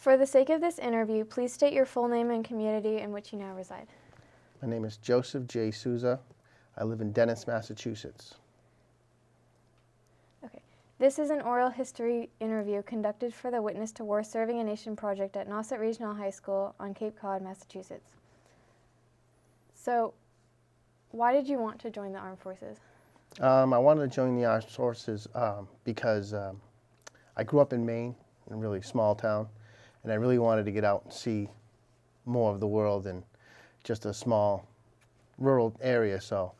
For the sake of this interview, please state your full name and community in which you now reside. My name is Joseph J. Souza. I live in Dennis, Massachusetts. Okay. This is an oral history interview conducted for the Witness to War Serving a Nation project at Nauset Regional High School on Cape Cod, Massachusetts. So, why did you want to join the armed forces? I wanted to join the armed forces because I grew up in Maine, in a really small town, and I really wanted to get out and see more of the world than just a small rural area. So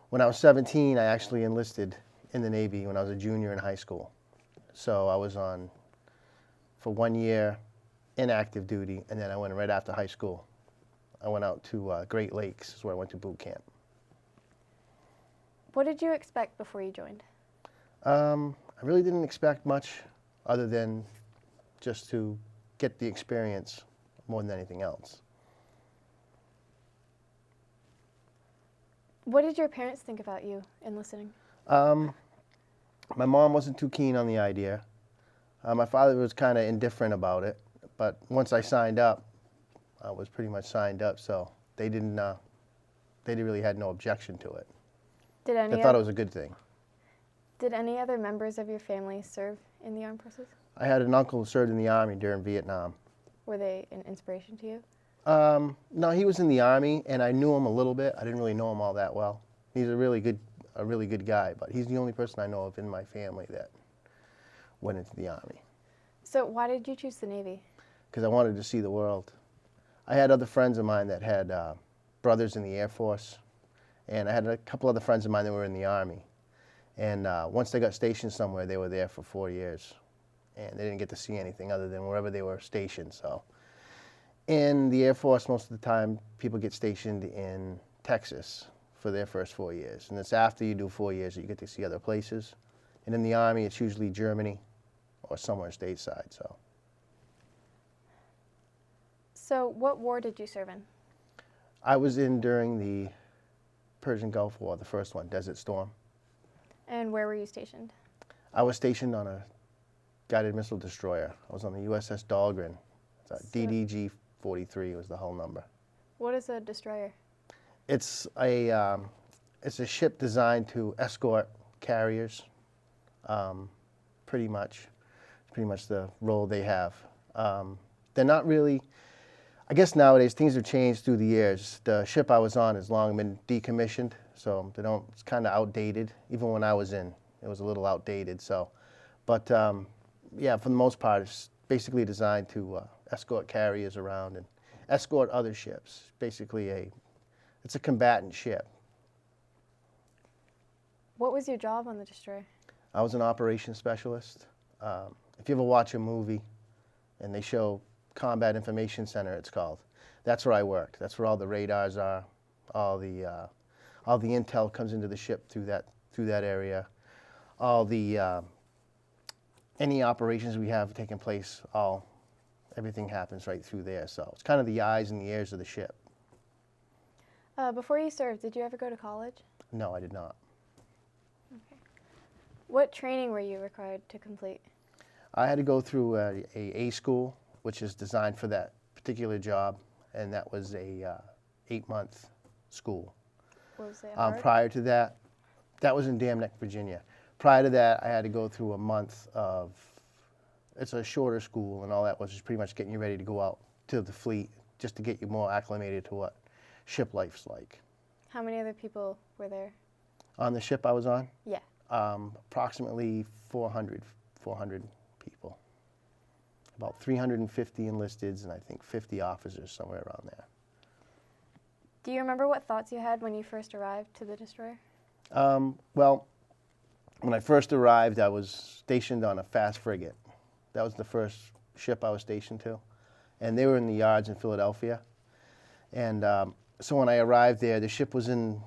when I was 17, I actually enlisted in the Navy when I was a junior in high school. So I was on for 1 year in active duty, and then I went right after high school. I went out to Great Lakes, is where I went to boot camp. What did you expect before you joined? I really didn't expect much other than just to get the experience more than anything else. What did your parents think about you enlisting? My mom wasn't too keen on the idea. My father was kind of indifferent about it, but once I signed up, I was pretty much signed up, so they really had no objection to it. Did They thought it was a good thing. Did any other members of your family serve in the armed forces? I had an uncle who served in the Army during Vietnam. Were they an inspiration to you? No, he was in the Army, and I knew him a little bit. I didn't really know him all that well. He's a really good guy, but he's the only person I know of in my family that went into the Army. So why did you choose the Navy? Because I wanted to see the world. I had other friends of mine that had brothers in the Air Force, and I had a couple other friends of mine that were in the Army. And once they got stationed somewhere, they were there for 4 years, and they didn't get to see anything other than wherever they were stationed. So in the Air Force, most of the time, people get stationed in Texas for their first 4 years. And it's after you do 4 years that you get to see other places. And in the Army, it's usually Germany or somewhere stateside. So what war did you serve in? I was in during the Persian Gulf War, the first one, Desert Storm. And where were you stationed? I was stationed on a guided missile destroyer. I was on the USS Dahlgren. DDG-43 was the hull number. What is a destroyer? It's a ship designed to escort carriers. Pretty much the role they have. They're not really. I guess nowadays things have changed through the years. The ship I was on has long been decommissioned, so it's kind of outdated. Even when I was in, it was a little outdated. So, but yeah, for the most part, it's basically designed to escort carriers around and escort other ships. Basically, it's a combatant ship. What was your job on the destroyer? I was an operations specialist. If you ever watch a movie and they show Combat Information Center, it's called. That's where I worked. That's where all the radars are. All the intel comes into the ship through that area. All the any operations we have taking place, everything happens right through there. So it's kind of the eyes and the ears of the ship. Before you served, did you ever go to college? No, I did not. Okay. What training were you required to complete? I had to go through a school, which is designed for that particular job, and that was a 8-month school. Was it hard? Prior to that, that was in Dam Neck, Virginia. Prior to that, I had to go through a month of, it's a shorter school, and all that was just pretty much getting you ready to go out to the fleet, just to get you more acclimated to what ship life's like. How many other people were there? On the ship I was on? Yeah. Approximately 400 people. About 350 enlisteds and I think 50 officers, somewhere around there. Do you remember what thoughts you had when you first arrived to the destroyer? Well, when I first arrived, I was stationed on a fast frigate. That was the first ship I was stationed to. And they were in the yards in Philadelphia. And so when I arrived there, the ship was in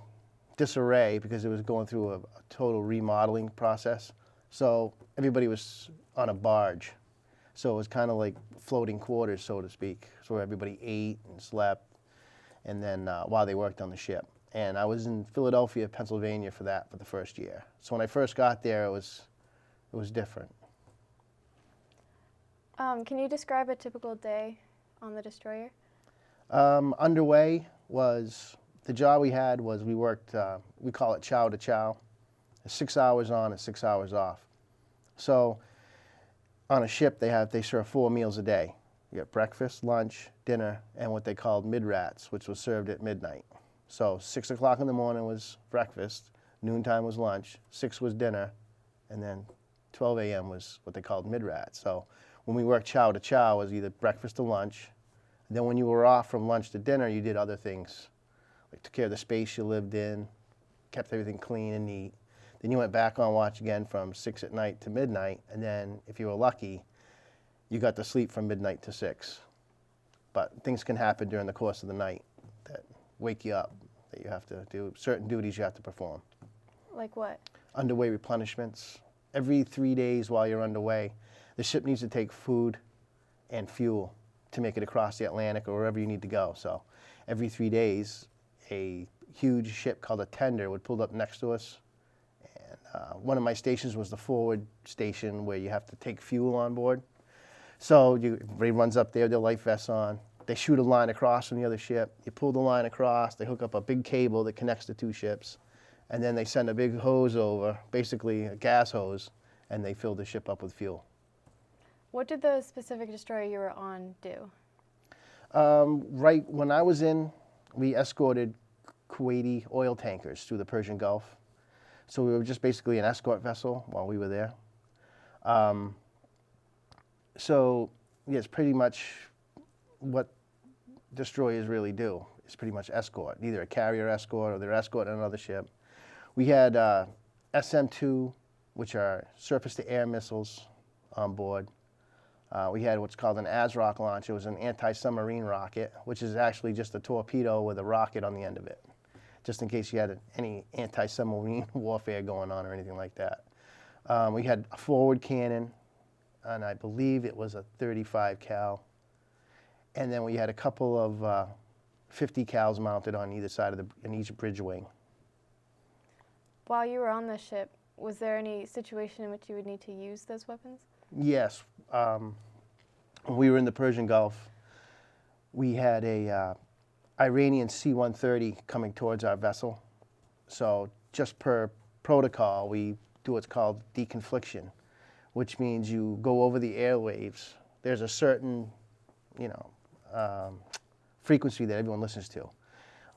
disarray because it was going through a total remodeling process. So everybody was on a barge. So it was kind of like floating quarters, so to speak, so where everybody ate and slept, and then while they worked on the ship. And I was in Philadelphia, Pennsylvania for the first year. So when I first got there, it was different. Can you describe a typical day on the destroyer? Underway was, the job we had was we worked, we call it chow to chow, 6 hours on and 6 hours off. So on a ship they serve 4 meals a day. You get breakfast, lunch, dinner, and what they called mid-rats, which was served at midnight. So 6 o'clock in the morning was breakfast, noontime was lunch, 6 was dinner, and then 12 a.m. was what they called mid-rats. So when we worked chow to chow, it was either breakfast to lunch. Then when you were off from lunch to dinner, you did other things, like took care of the space you lived in, kept everything clean and neat. Then you went back on watch again from 6 at night to midnight, and then if you were lucky, you got to sleep from midnight to 6. But things can happen during the course of the night that wake you up, that you have to do certain duties you have to perform. Like what? Underway replenishments. Every 3 days while you're underway, the ship needs to take food and fuel to make it across the Atlantic or wherever you need to go. So every 3 days, a huge ship called a tender would pull up next to us. And one of my stations was the forward station where you have to take fuel on board. So everybody runs up there, their life vests on. They shoot a line across from the other ship. You pull the line across. They hook up a big cable that connects the 2 ships. And then they send a big hose over, basically a gas hose, and they fill the ship up with fuel. What did the specific destroyer you were on do? Right when I was in, we escorted Kuwaiti oil tankers through the Persian Gulf. So we were just basically an escort vessel while we were there. So yeah, it's pretty much what destroyers really do. It's pretty much escort, either a carrier escort or they're escorting another ship. We had SM-2, which are surface-to-air missiles on board. We had what's called an ASROC launch. It was an anti-submarine rocket, which is actually just a torpedo with a rocket on the end of it, just in case you had any anti-submarine warfare going on or anything like that. We had a forward cannon, and I believe it was a 35 cal. And then we had a couple of 50 cals mounted on either side of in each bridge wing. While you were on the ship, was there any situation in which you would need to use those weapons? Yes. When we were in the Persian Gulf, we had a Iranian C-130 coming towards our vessel. So just per protocol, we do what's called deconfliction, which means you go over the airwaves. There's a certain, frequency that everyone listens to.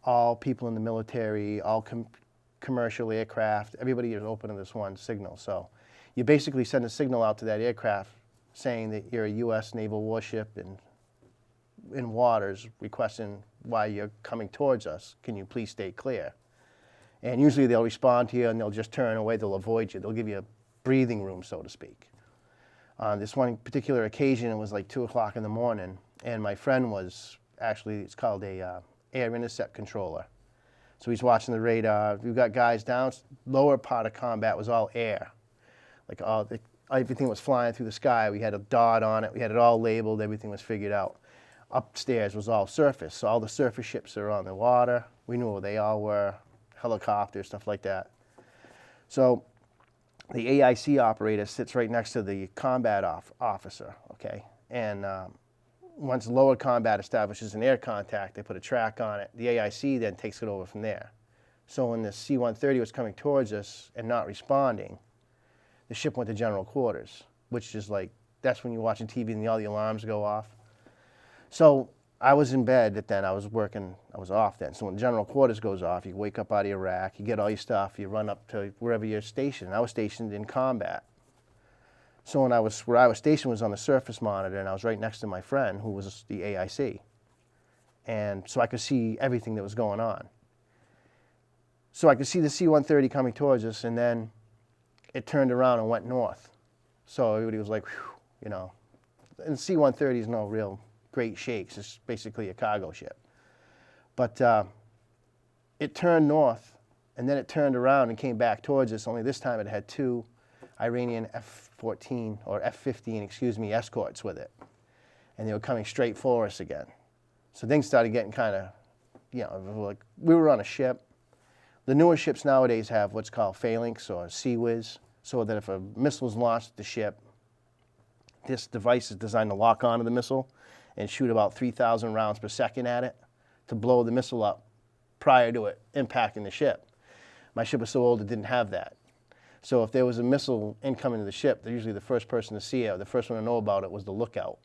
All people in the military, all commercial aircraft, everybody is open to this one signal. So you basically send a signal out to that aircraft saying that you're a U.S. naval warship in waters requesting why you're coming towards us. Can you please stay clear? And usually they'll respond to you and they'll just turn away, they'll avoid you. They'll give you a breathing room, so to speak. On this one particular occasion, it was like 2 o'clock in the morning, and my friend was actually, it's called a air intercept controller. So he's watching the radar. We've got guys down, lower part of combat was all air. Like everything was flying through the sky. We had a dot on it. We had it all labeled. Everything was figured out. Upstairs was all surface. So all the surface ships are on the water. We knew where they all were, helicopters, stuff like that. So the AIC operator sits right next to the combat officer, okay? And once lower combat establishes an air contact, they put a track on it. The AIC then takes it over from there. So when the C-130 was coming towards us and not responding, the ship went to general quarters, which is like, that's when you're watching TV and all the alarms go off. So I was in bed then, I was off then. So when general quarters goes off, you wake up out of your rack, you get all your stuff, you run up to wherever you're stationed. I was stationed in combat. So where I was stationed was on the surface monitor, and I was right next to my friend, who was the AIC. And so I could see everything that was going on. So I could see the C-130 coming towards us, and then it turned around and went north. So everybody was like, whew, And C-130 is no real great shakes. It's basically a cargo ship. But it turned north, and then it turned around and came back towards us, only this time it had 2 Iranian F-14, or F-15, excuse me, escorts with it. And they were coming straight for us again. So things started getting kind of, like we were on a ship. The newer ships nowadays have what's called phalanx or Sea Whiz, so that if a missile is launched at the ship, This device is designed to lock onto the missile and shoot about 3,000 rounds per second at it to blow the missile up prior to it impacting the ship. My ship was so old it didn't have that. So if there was a missile incoming to the ship, they're usually the first person to see it, the first one to know about it was the lookout,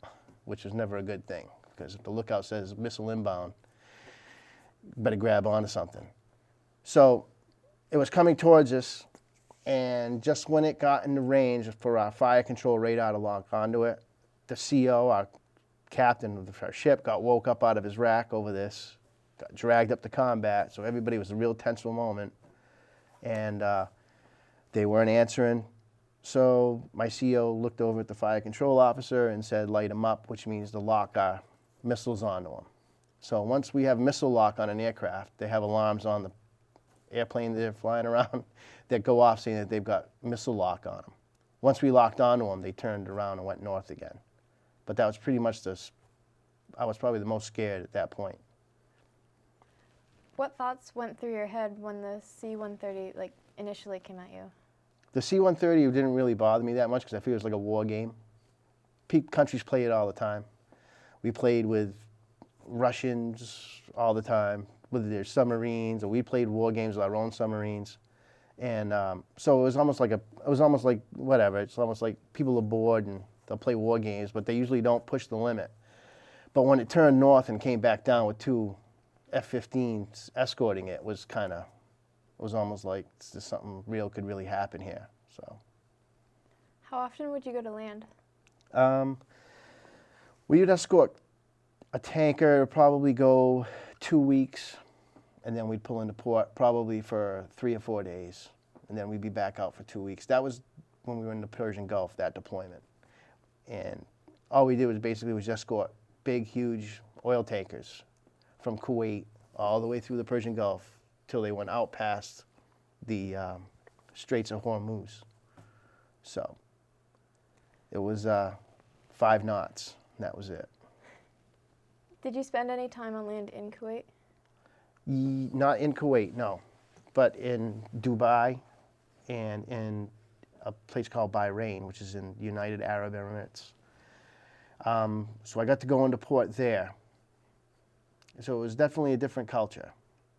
which is never a good thing, because if the lookout says missile inbound, you better grab onto something. So it was coming towards us, and just when it got into range for our fire control radar to lock onto it, the CO, our captain of our ship, got woke up out of his rack over this, got dragged up to combat, so everybody was a real tense moment, and they weren't answering. So my CO looked over at the fire control officer and said, light them up, which means to lock our missiles onto them. So once we have missile lock on an aircraft, they have alarms on the airplane they're flying around that go off saying that they've got missile lock on them. Once we locked onto them, they turned around and went north again. But that was pretty much I was probably the most scared at that point. What thoughts went through your head when the C-130 initially came at you? The C-130 didn't really bother me that much because I feel it was like a war game. Countries play it all the time. We played with Russians all the time, with their submarines, or we played war games with our own submarines. And so it was almost like whatever. It's almost like people are bored and they'll play war games, but they usually don't push the limit. But when it turned north and came back down with two F-15s escorting it, was almost like something real could really happen here. So. How often would you go to land? We would escort a tanker, probably go 2 weeks, and then we'd pull into port probably for 3 or 4 days, and then we'd be back out for 2 weeks. That was when we were in the Persian Gulf, that deployment. And all we did was basically escort big, huge oil tankers from Kuwait all the way through the Persian Gulf till they went out past the Straits of Hormuz. So it was 5 knots, and that was it. Did you spend any time on land in Kuwait? Not in Kuwait, no, but in Dubai and in a place called Bahrain, which is in the United Arab Emirates. So I got to go into port there. So it was definitely a different culture.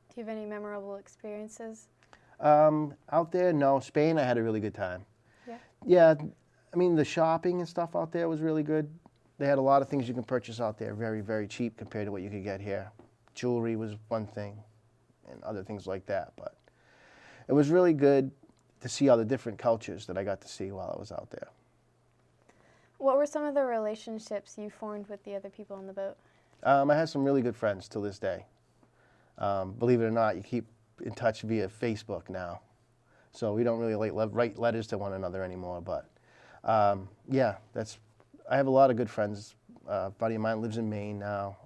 Do you have any memorable experiences? Out there, no. Spain, I had a really good time. Yeah. Yeah, I mean, the shopping and stuff out there was really good. They had a lot of things you can purchase out there very, very cheap compared to what you could get here. Jewelry was one thing and other things like that. But it was really good to see all the different cultures that I got to see while I was out there. What were some of the relationships you formed with the other people on the boat? I had some really good friends till this day. Believe it or not, you keep in touch via Facebook now. So we don't really write letters to one another anymore. But yeah, I have a lot of good friends. A buddy of mine lives in Maine now.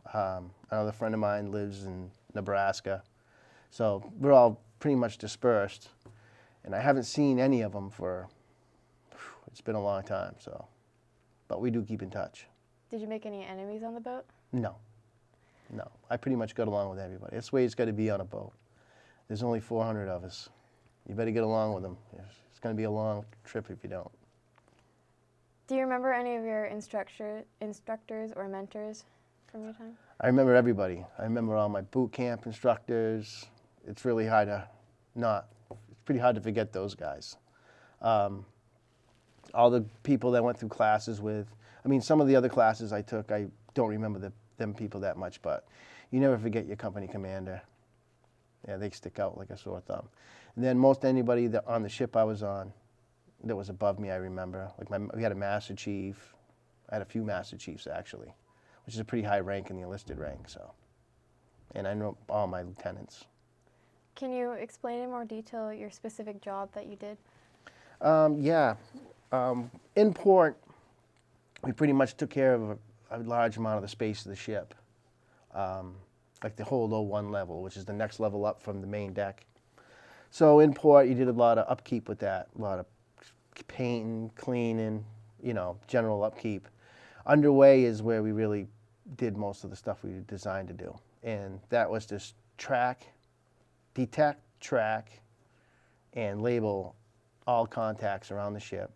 Another friend of mine lives in Nebraska. So we're all pretty much dispersed. And I haven't seen any of them it's been a long time. So, but we do keep in touch. Did you make any enemies on the boat? No. I pretty much got along with everybody. That's the way it's got to be on a boat. There's only 400 of us. You better get along with them. It's going to be a long trip if you don't. Do you remember any of your instructors or mentors from your time? I remember everybody. I remember all my boot camp instructors. It's pretty hard to forget those guys. All the people that I went through classes with. I mean, some of the other classes I took, I don't remember them people that much, but you never forget your company commander. Yeah, they stick out like a sore thumb. And then most anybody that on the ship I was on that was above me, I remember. We had a master chief. I had a few master chiefs, actually, which is a pretty high rank in the enlisted rank. So, and I know all my lieutenants. Can you explain in more detail your specific job that you did? Yeah. In port, we pretty much took care of a large amount of the space of the ship, like the whole O1 level, which is the next level up from the main deck. So in port, you did a lot of upkeep with that, a lot of painting, cleaning, general upkeep. Underway is where we really did most of the stuff we were designed to do, and that was to detect, track, and label all contacts around the ship.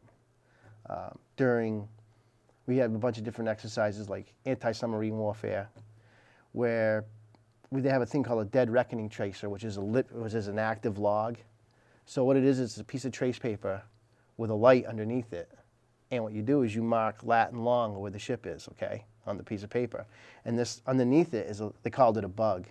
we had a bunch of different exercises like anti-submarine warfare, where they have a thing called a dead reckoning tracer, which is an active log. So what it is, it's a piece of trace paper with a light underneath it. And what you do is you mark lat and long where the ship is, okay, on the piece of paper. And this underneath it they called it a bug.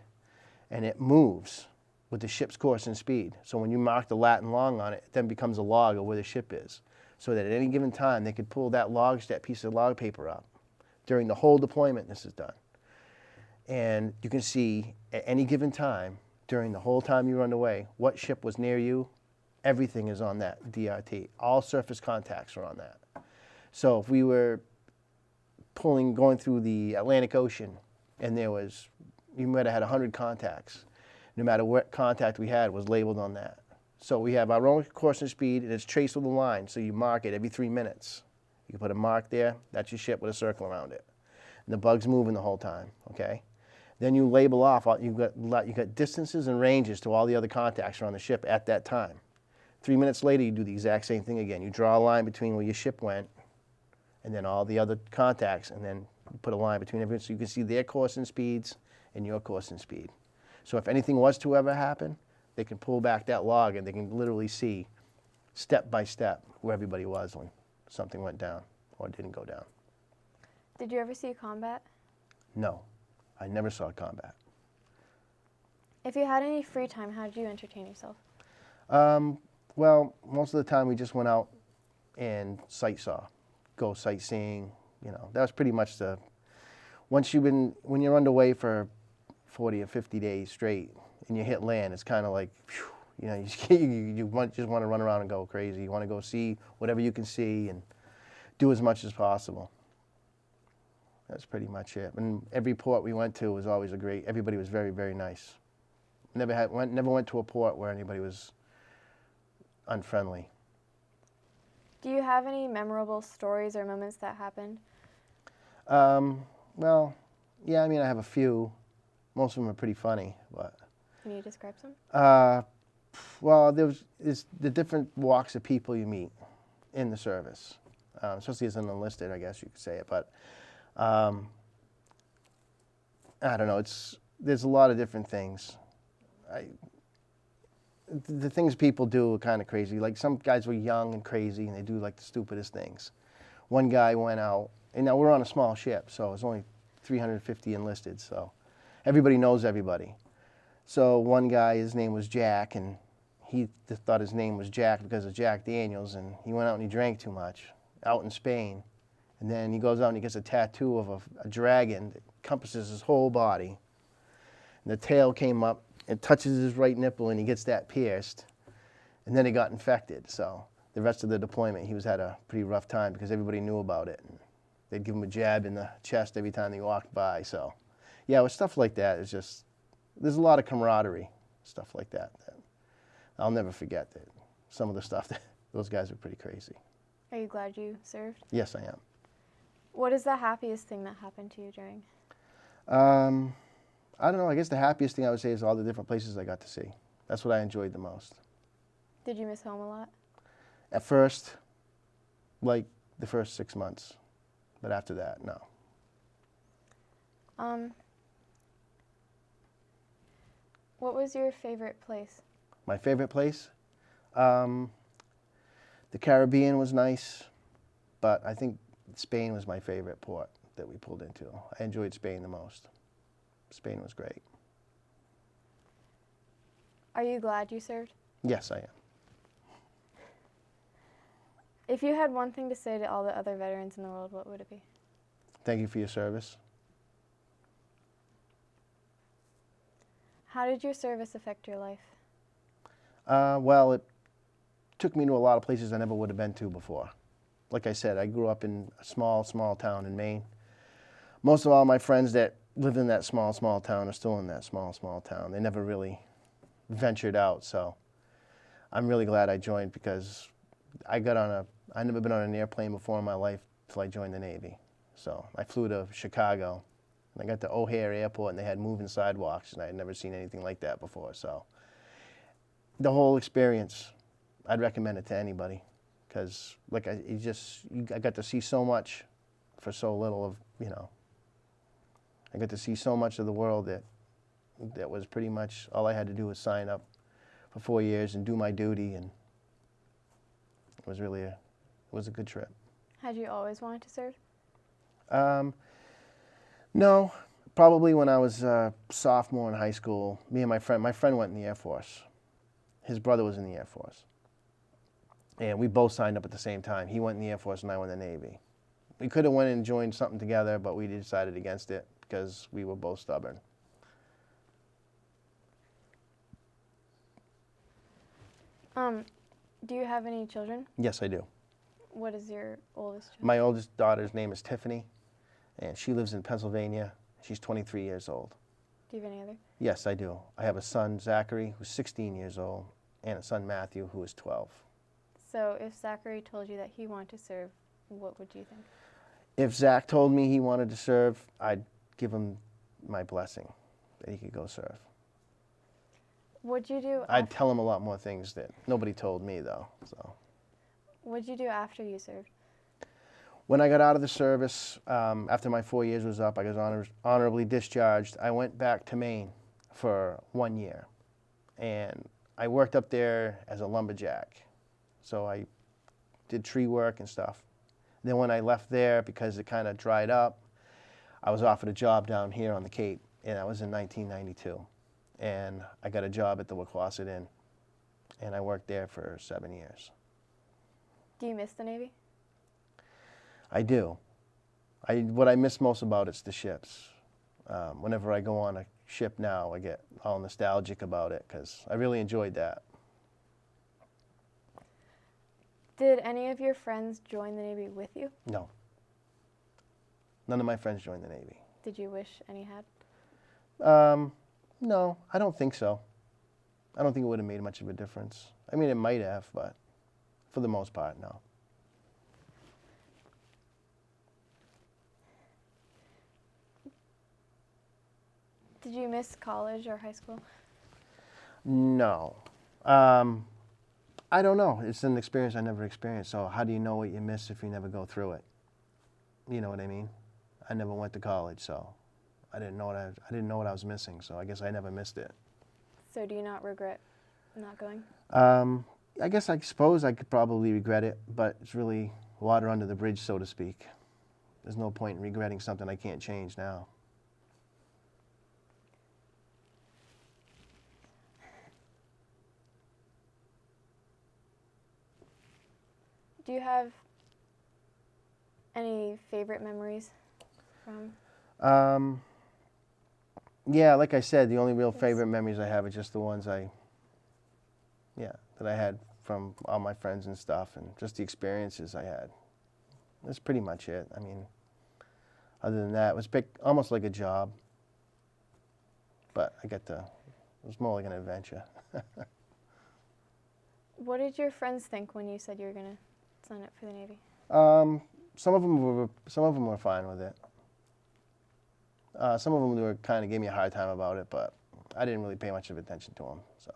And it moves with the ship's course and speed. So when you mark the lat and long on it, it then becomes a log of where the ship is. So that at any given time, they could pull that piece of log paper up. During the whole deployment, this is done. And you can see at any given time, during the whole time you were underway, what ship was near you. Everything is on that DRT. All surface contacts are on that. So if we were going through the Atlantic Ocean and you might have had 100 contacts, no matter what contact we had was labeled on that. So we have our own course and speed, and it's traced with a line, so you mark it every 3 minutes. You can put a mark there, that's your ship with a circle around it. And the bug's moving the whole time, okay? Then you label off, you've got distances and ranges to all the other contacts around the ship at that time. 3 minutes later, you do the exact same thing again. You draw a line between where your ship went and then all the other contacts, and then you put a line between everything so you can see their course and speeds and your course and speed. So if anything was to ever happen, they can pull back that log and they can literally see step by step where everybody was when something went down or didn't go down. Did you ever see combat? No, I never saw combat. If you had any free time, how did you entertain yourself? Well, most of the time we just went out and go sightseeing. That was pretty much when you're underway for 40 or 50 days straight and you hit land, it's kind of like, whew, you just want to run around and go crazy. You want to go see whatever you can see and do as much as possible. That's pretty much it. And every port we went to was always everybody was very, very nice. Never went to a port where anybody was unfriendly. Do you have any memorable stories or moments that happened? Well, yeah, I have a few. Most of them are pretty funny, but. Can you describe some? Well, there's the different walks of people you meet in the service, especially as an enlisted, I guess you could say it. But I don't know. There's a lot of different things. The things people do are kind of crazy. Like some guys were young and crazy, and they do like the stupidest things. One guy went out, and now we're on a small ship, so it's only 350 enlisted, so everybody knows everybody. So one guy, his name was Jack, and he thought his name was Jack because of Jack Daniels, and he went out and he drank too much out in Spain. And then he goes out and he gets a tattoo of a dragon that encompasses his whole body. And the tail came up, it touches his right nipple, and he gets that pierced. And then he got infected. So the rest of the deployment, he had a pretty rough time because everybody knew about it. And they'd give him a jab in the chest every time they walked by. So yeah, with stuff like that, there's a lot of camaraderie, stuff like that I'll never forget. That some of the stuff that those guys were pretty crazy. Are you glad you served? Yes, I am. What is the happiest thing that happened to you during? I don't know. I guess the happiest thing I would say is all the different places I got to see. That's what I enjoyed the most. Did you miss home a lot? At first, like the first 6 months, but after that, no. What was your favorite place? My favorite place? The Caribbean was nice, but I think Spain was my favorite port that we pulled into. I enjoyed Spain the most. Spain was great. Are you glad you served? Yes, I am. If you had one thing to say to all the other veterans in the world, what would it be? Thank you for your service. How did your service affect your life? Well, it took me to a lot of places I never would have been to before. Like I said, I grew up in a small, small town in Maine. Most of all my friends that lived in that small, small town are still in that small, small town. They never really ventured out, so I'm really glad I joined because I'd never been on an airplane before in my life till I joined the Navy. So I flew to Chicago, and I got to O'Hare Airport, and they had moving sidewalks, and I had never seen anything like that before. So the whole experience, I'd recommend it to anybody because I got to see so much for so little of, I got to see so much of the world that was pretty much all I had to do was sign up for 4 years and do my duty, and it was really it was a good trip. Had you always wanted to serve? No, probably when I was a sophomore in high school, me and my friend went in the Air Force. His brother was in the Air Force. And we both signed up at the same time. He went in the Air Force and I went in the Navy. We could have went and joined something together, but we decided against it because we were both stubborn. Do you have any children? Yes, I do. What is your oldest child? My oldest daughter's name is Tiffany, and she lives in Pennsylvania. She's 23 years old. Do you have any other? Yes, I do. I have a son, Zachary, who's 16 years old, and a son, Matthew, who is 12. So if Zachary told you that he wanted to serve, what would you think? If Zach told me he wanted to serve, I'd give him my blessing that he could go serve. What'd you do? I'd tell him a lot more things that nobody told me, though. So What'd you do after you served? when I got out of the service, after my 4 years was up, I was honorably discharged. I went back to Maine for 1 year, and I worked up there as a lumberjack. So I did tree work and stuff. Then when I left there, because it kind of dried up, I was offered a job down here on the Cape, and that was in 1992. And I got a job at the Wauquoset Inn, and I worked there for 7 years. Do you miss the Navy? I do. What I miss most about it's the ships. Whenever I go on a ship now, I get all nostalgic about it because I really enjoyed that. Did any of your friends join the Navy with you? No. None of my friends joined the Navy. Did you wish any had? No, I don't think so. I don't think it would have made much of a difference. I mean, it might have, but for the most part, no. Did you miss college or high school? No. I don't know. It's an experience I never experienced. So how do you know what you miss if you never go through it? You know what I mean? I never went to college, so I didn't know what I was missing. So I guess I never missed it. So do you not regret not going? I suppose I could probably regret it, but it's really water under the bridge, so to speak. There's no point in regretting something I can't change now. Do you have any favorite memories from? Yeah, like I said, the only real favorite memories I have are just the ones that I had from all my friends and stuff, and just the experiences I had. That's pretty much it. I mean, other than that, it was almost like a job, but it was more like an adventure. What did your friends think when you said you were going to sign up for the Navy? Some of them were fine with it. Some of them were kind of gave me a hard time about it, but I didn't really pay much of attention to them. So.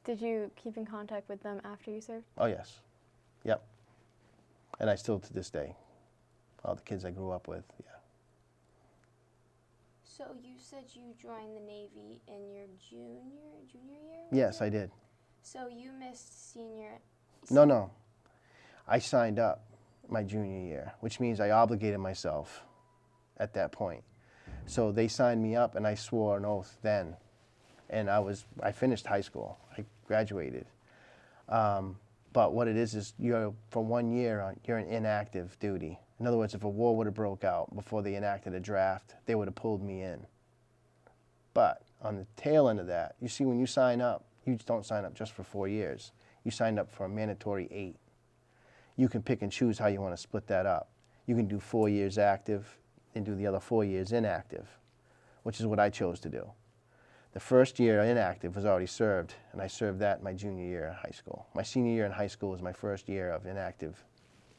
Did you keep in contact with them after you served? Oh yes, yep. And I still to this day, all the kids I grew up with, yeah. So you said you joined the Navy in your junior year? Yes, I did. So you missed senior? No. I signed up my junior year, which means I obligated myself at that point. So they signed me up, and I swore an oath then, and I finished high school. I graduated. But what it is you're for 1 year you're in inactive duty. In other words, if a war would have broke out before they enacted a draft, they would have pulled me in. But on the tail end of that, you see, when you sign up, you don't sign up just for 4 years. You signed up for a mandatory 8. You can pick and choose how you want to split that up. You can do 4 years active and do the other 4 years inactive, which is what I chose to do. The first year inactive was already served, and I served that my junior year in high school. My senior year in high school was my first year of inactive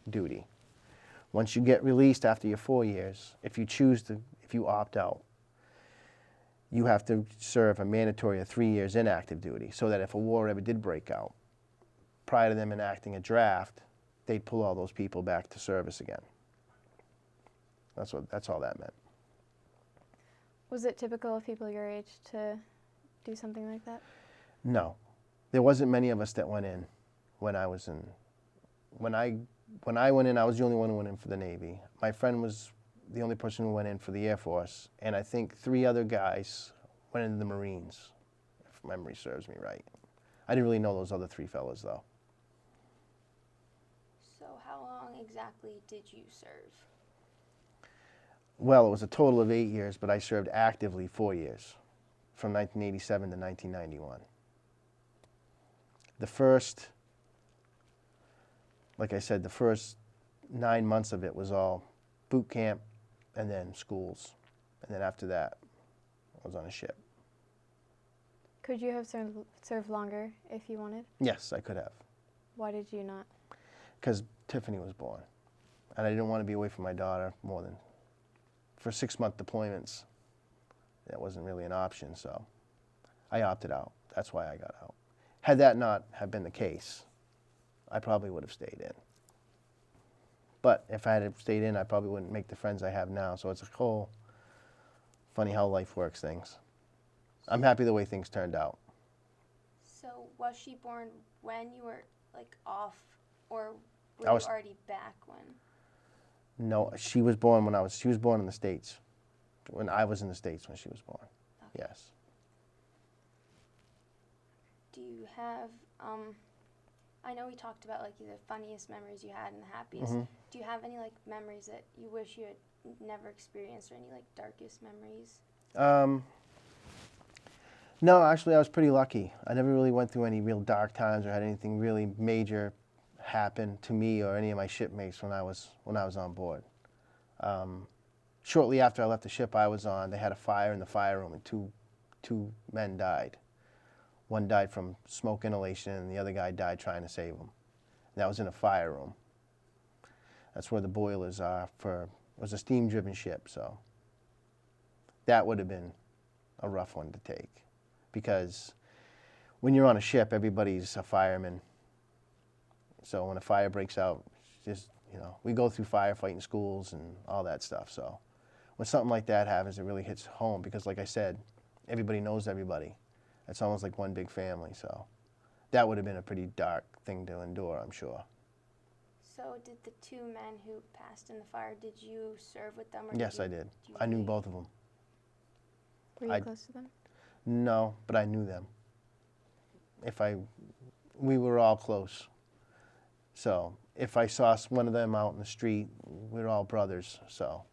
duty. Once you get released after your 4 years, if you opt out, you have to serve a mandatory 3 years inactive duty, so that if a war ever did break out, prior to them enacting a draft, they'd pull all those people back to service again. That's all that meant. Was it typical of people your age to do something like that? No, there wasn't many of us that went in when I was in. When I went in, I was the only one who went in for the Navy. My friend was the only person who went in for the Air Force, and I think 3 other guys went into the Marines, if memory serves me right. I didn't really know those other 3 fellas though. So how long exactly did you serve? Well, it was a total of 8 years, but I served actively 4 years, from 1987 to 1991. The first, like I said, the first 9 months of it was all boot camp and then schools. And then after that, I was on a ship. Could you have served longer if you wanted? Yes, I could have, Why did you not? because Tiffany was born. And I didn't want to be away from my daughter more than, for 6-month deployments, that wasn't really an option, so I opted out. That's why I got out. Had that not have been the case, I probably would have stayed in. But if I had stayed in, I probably wouldn't make the friends I have now. So it's a whole funny how life works things. I'm happy the way things turned out. So was she born when you were like off, or were I you was- already back when? No, she was born she was born in the States. When I was in the States when she was born. Okay. Yes. Do you have, I know we talked about like the funniest memories you had and the happiest. Mhm. Do you have any like memories that you wish you had never experienced, or any like darkest memories? No, actually, I was pretty lucky. I never really went through any real dark times or had anything really major happen to me or any of my shipmates when I was on board. Shortly after I left the ship I was on, they had a fire in the fire room, and two men died. One died from smoke inhalation, and the other guy died trying to save him. And that was in a fire room. That's where the boilers are for. It was a steam-driven ship, so that would have been a rough one to take, because when you're on a ship, everybody's a fireman. So when a fire breaks out, it's just, we go through firefighting schools and all that stuff. So when something like that happens, it really hits home, because like I said, everybody knows everybody. It's almost like one big family. So that would have been a pretty dark thing to endure, I'm sure. So did the 2 men who passed in the fire, did you serve with them? Or Yes, I did. you I knew leave? both of them. Were you I- close to them? No, but I knew them. We were all close. So if I saw one of them out in the street, we were all brothers. So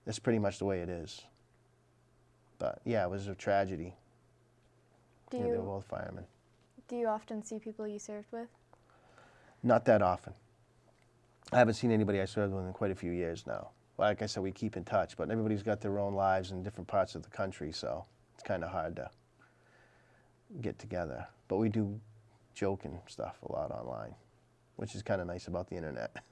that's pretty much the way it is. But yeah, it was a tragedy. Do Yeah, they were you both firemen. do you often see people you served with? Not that often. I haven't seen anybody I served with in quite a few years now. Like I said, we keep in touch, but everybody's got their own lives in different parts of the country, so it's kind of hard to get together. But we do joke and stuff a lot online, which is kind of nice about the internet.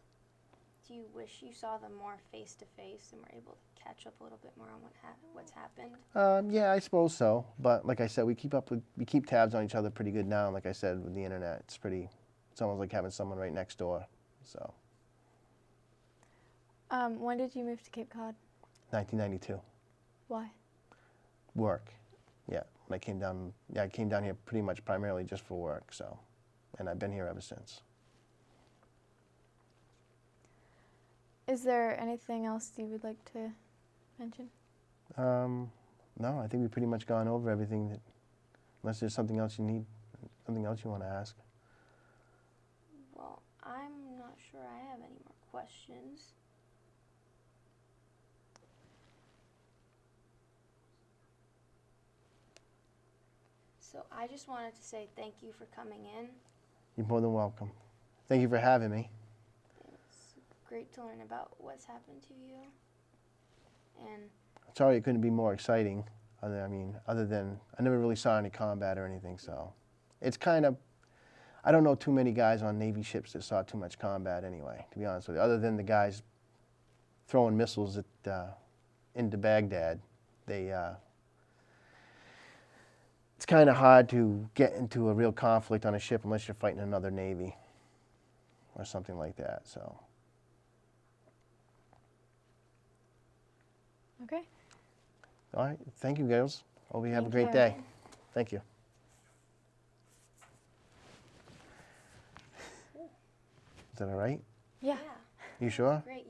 Do you wish you saw them more face to face and were able to catch up a little bit more on what's happened? Yeah, I suppose so. But like I said, we keep tabs on each other pretty good now. And like I said, with the internet, it's almost like having someone right next door. So When did you move to Cape Cod? 1992, Why? work. Yeah, when I came down. Yeah, I came down here pretty much primarily just for work. So, and I've been here ever since. Is there anything else you would like to mention? No, I think we've pretty much gone over everything. Unless there's something else you need, something else you want to ask. Well, I'm not sure I have any more questions. So I just wanted to say thank you for coming in. You're more than welcome. Thank you for having me. It's great to learn about what's happened to you. And Sorry it couldn't be more exciting. Other than I never really saw any combat or anything, so it's kind of. I don't know too many guys on Navy ships that saw too much combat anyway, to be honest with you. Other than the guys throwing missiles into Baghdad, it's kind of hard to get into a real conflict on a ship unless you're fighting another Navy or something like that. So Okay. All right. Thank you, girls. Hope you have a Thank great you. day. Thank you. Is that all right? Yeah. Yeah. You sure? Great.